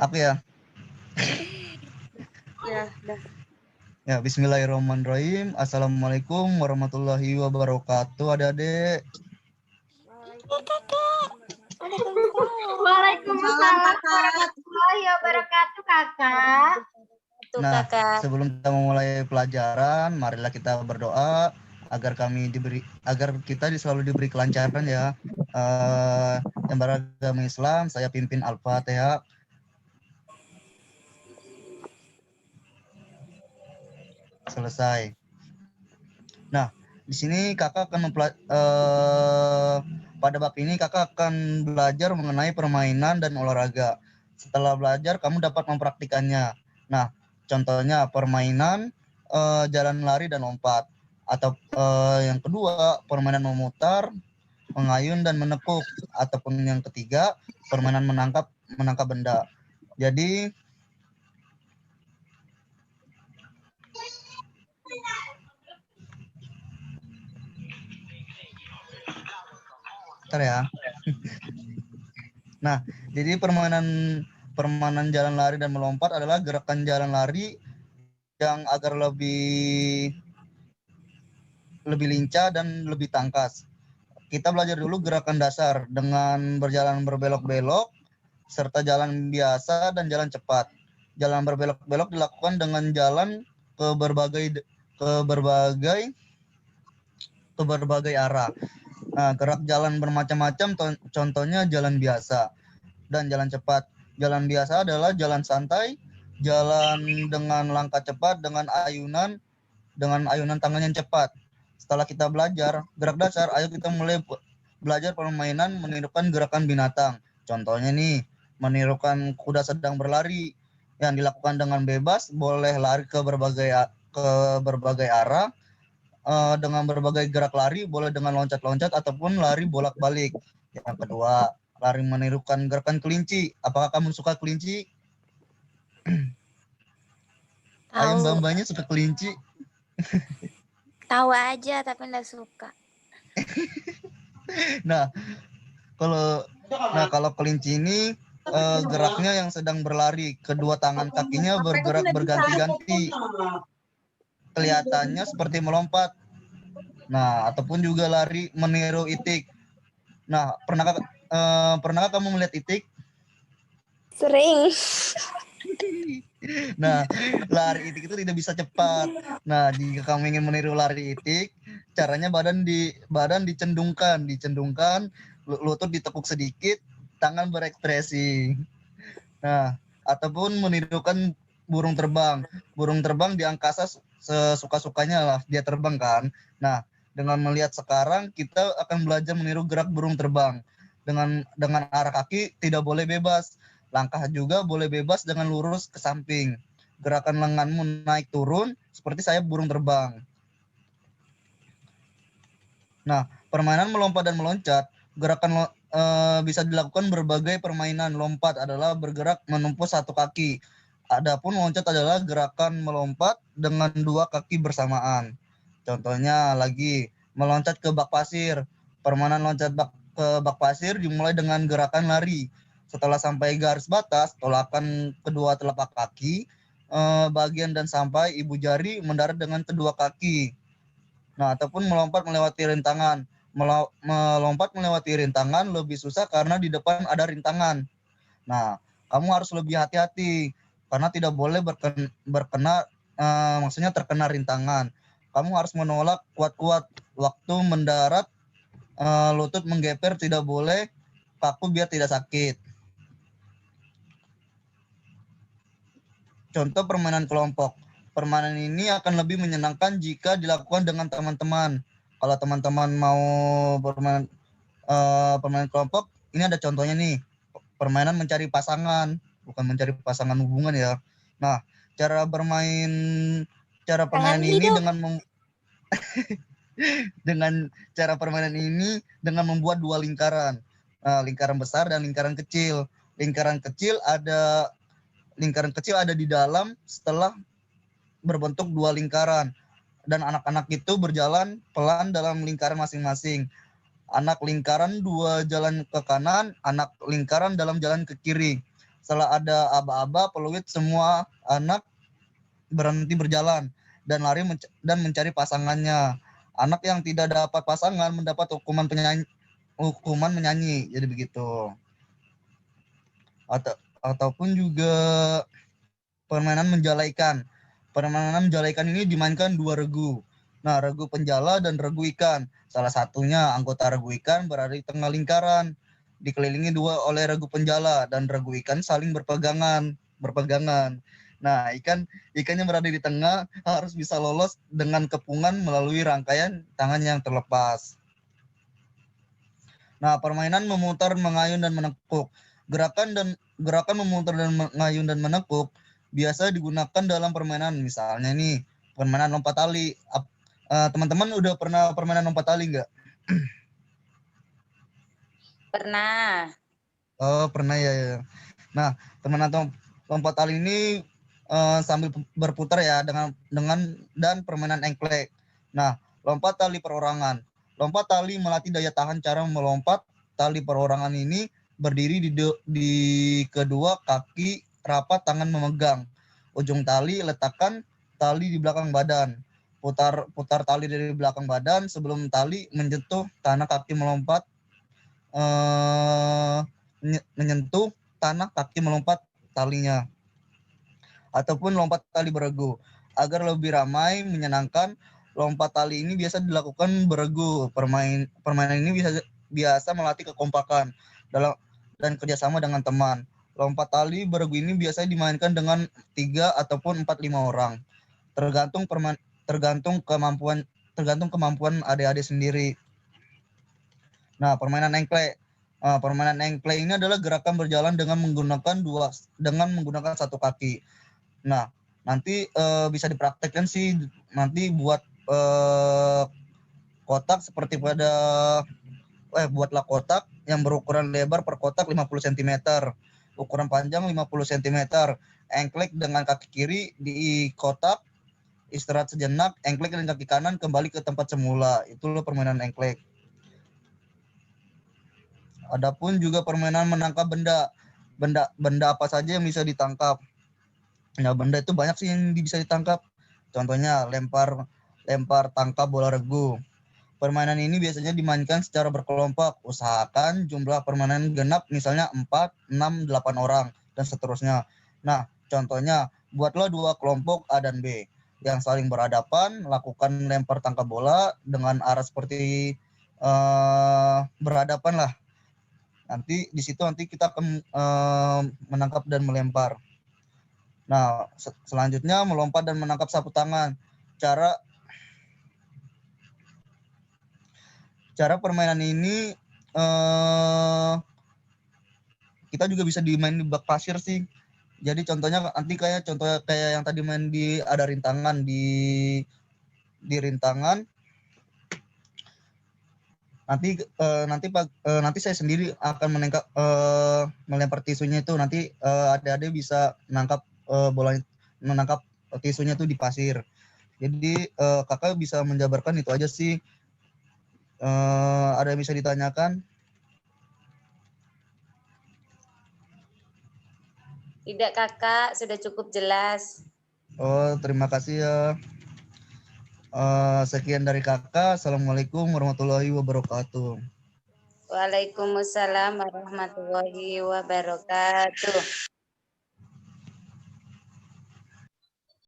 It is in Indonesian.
Aku ya. Ya, dah. Ya, bismillahirrahmanirrahim. Assalamualaikum warahmatullahi wabarakatuh, adik-adik. Waalaikumsalam warahmatullahi wabarakatuh, Kakak. Nah, sebelum kita memulai pelajaran, marilah kita berdoa agar kita selalu diberi kelancaran ya. Yang beragama Islam, saya pimpin Al-Fatihah. Selesai. Nah, di sini kakak akan pada bab ini kakak akan belajar mengenai permainan dan olahraga. Setelah belajar, kamu dapat mempraktikannya. Nah, contohnya permainan jalan lari dan lompat. Atau yang kedua, permainan memutar, mengayun dan menekuk. Ataupun yang ketiga, permainan menangkap benda. Jadi ya. Nah, jadi permainan jalan lari dan melompat adalah gerakan jalan lari yang agar lebih lincah dan lebih tangkas. Kita belajar dulu gerakan dasar dengan berjalan berbelok-belok serta jalan biasa dan jalan cepat. Jalan berbelok-belok dilakukan dengan jalan ke berbagai arah. Nah, gerak jalan bermacam-macam, contohnya jalan biasa dan jalan cepat. Jalan biasa adalah jalan santai, jalan dengan langkah cepat, dengan ayunan tangan yang cepat. Setelah kita belajar gerak dasar, ayo kita mulai belajar permainan menirukan gerakan binatang. Contohnya nih, menirukan kuda sedang berlari yang dilakukan dengan bebas, boleh lari ke berbagai arah, dengan berbagai gerak lari, boleh dengan loncat-loncat ataupun lari bolak-balik. Yang kedua, lari menirukan gerakan kelinci. Apakah kamu suka kelinci? Ayo mbak-mbaknya suka kelinci? Tahu aja tapi nggak suka. Nah, kalau kelinci ini geraknya yang sedang berlari, kedua tangan kakinya bergerak berganti-ganti. Kelihatannya seperti melompat. Nah, ataupun juga lari meniru itik. Nah, pernahkah kamu melihat itik? Sering. Nah, lari itik itu tidak bisa cepat. Nah, jika kamu ingin meniru lari itik, caranya badan dicendungkan, lutut ditekuk sedikit, tangan berekspresi. Nah, ataupun menirukan burung terbang. Burung terbang di angkasa sesuka-sukanya lah, dia terbang kan. Nah, dengan melihat sekarang kita akan belajar meniru gerak burung terbang. Dengan arah kaki tidak boleh bebas. Langkah juga boleh bebas dengan lurus ke samping. Gerakan lenganmu naik turun seperti sayap burung terbang. Nah, permainan melompat dan meloncat, gerakan bisa dilakukan berbagai permainan. Lompat adalah bergerak menumpu satu kaki. Adapun loncat adalah gerakan melompat dengan dua kaki bersamaan. Contohnya lagi, meloncat ke bak pasir. Permainan loncat ke bak pasir dimulai dengan gerakan lari. Setelah sampai garis batas, tolakkan kedua telapak kaki, bagian dan sampai ibu jari mendarat dengan kedua kaki. Nah, ataupun melompat melewati rintangan. Melompat melewati rintangan lebih susah karena di depan ada rintangan. Nah, kamu harus lebih hati-hati karena tidak boleh terkena rintangan. Kamu harus menolak kuat-kuat. Waktu mendarat, lutut menggeper, tidak boleh kaku biar tidak sakit. Contoh permainan kelompok. Permainan ini akan lebih menyenangkan jika dilakukan dengan teman-teman. Kalau teman-teman mau permainan kelompok, ini ada contohnya nih. Permainan mencari pasangan, bukan mencari pasangan hubungan ya. Nah, cara permainan ini dengan membuat dua lingkaran. Lingkaran besar dan lingkaran kecil. Lingkaran kecil ada di dalam setelah berbentuk dua lingkaran, dan anak-anak itu berjalan pelan dalam lingkaran masing-masing. Anak lingkaran dua jalan ke kanan, anak lingkaran dalam jalan ke kiri. Setelah ada aba-aba, peluit, semua anak berhenti berjalan dan lari dan mencari pasangannya. Anak yang tidak dapat pasangan mendapat hukuman menyanyi. Jadi begitu. Ataupun juga permainan menjala ikan. Permainan menjala ikan ini dimainkan 2 regu. Nah, regu penjala dan regu ikan. Salah satunya anggota regu ikan berada di tengah lingkaran, dikelilingi 2 oleh regu penjala, dan regu ikan saling berpegangan. Nah, ikan yang berada di tengah harus bisa lolos dengan kepungan melalui rangkaian tangan yang terlepas. Nah, permainan memutar, mengayun, dan menekuk. Gerakan memutar dan mengayun dan menekuk biasa digunakan dalam permainan. Misalnya nih, permainan lompat tali. Teman-teman udah pernah permainan lompat tali nggak? Pernah. Oh, pernah ya. Nah, permainan lompat tali ini sambil berputar ya dan permainan engklek. Nah, lompat tali perorangan. Lompat tali melatih daya tahan. Cara melompat tali perorangan ini berdiri di kedua kaki rapat, tangan memegang ujung tali, letakkan tali di belakang badan. Putar tali dari belakang badan sebelum tali menyentuh tanah, kaki melompat menyentuh tanah, kaki melompat talinya. Ataupun lompat tali beregu. Agar lebih ramai, menyenangkan, lompat tali ini biasa dilakukan beregu. Permainan ini biasa melatih kekompakan dan kerjasama dengan teman. Lompat tali beregu ini biasanya dimainkan dengan 3 ataupun 4-5 orang. Tergantung kemampuan adik-adik sendiri. Nah, permainan engklek. Permainan engklek ini adalah gerakan berjalan dengan menggunakan satu kaki. Nah, nanti bisa dipraktekkan sih, nanti buat kotak seperti buatlah kotak yang berukuran lebar per kotak 50 cm, ukuran panjang 50 cm. Engklek dengan kaki kiri di kotak, istirahat sejenak, engklek dengan kaki kanan kembali ke tempat semula. Itulah permainan engklek. Adapun juga permainan menangkap benda. Benda apa saja yang bisa ditangkap. Nah, benda itu banyak sih yang bisa ditangkap. Contohnya lempar tangkap bola regu. Permainan ini biasanya dimainkan secara berkelompok. Usahakan jumlah permainan genap, misalnya 4, 6, 8 orang, dan seterusnya. Nah, contohnya, buatlah 2 kelompok A dan B yang saling berhadapan, lakukan lempar tangkap bola dengan arah seperti berhadapan lah. Nanti di situ kita akan menangkap dan melempar. Nah, selanjutnya melompat dan menangkap sapu tangan. Cara permainan ini kita juga bisa dimain di bak pasir sih. Jadi contohnya nanti kayak yang tadi main ada rintangan di rintangan. Nanti saya sendiri akan melempar tisunya itu. Nanti adik-adik bisa menangkap tisunya itu di pasir. Jadi kakak bisa menjabarkan itu aja sih. Ada yang bisa ditanyakan? Tidak kakak, sudah cukup jelas. Oh, terima kasih ya. Sekian dari kakak. Assalamualaikum warahmatullahi wabarakatuh. Waalaikumsalam warahmatullahi wabarakatuh.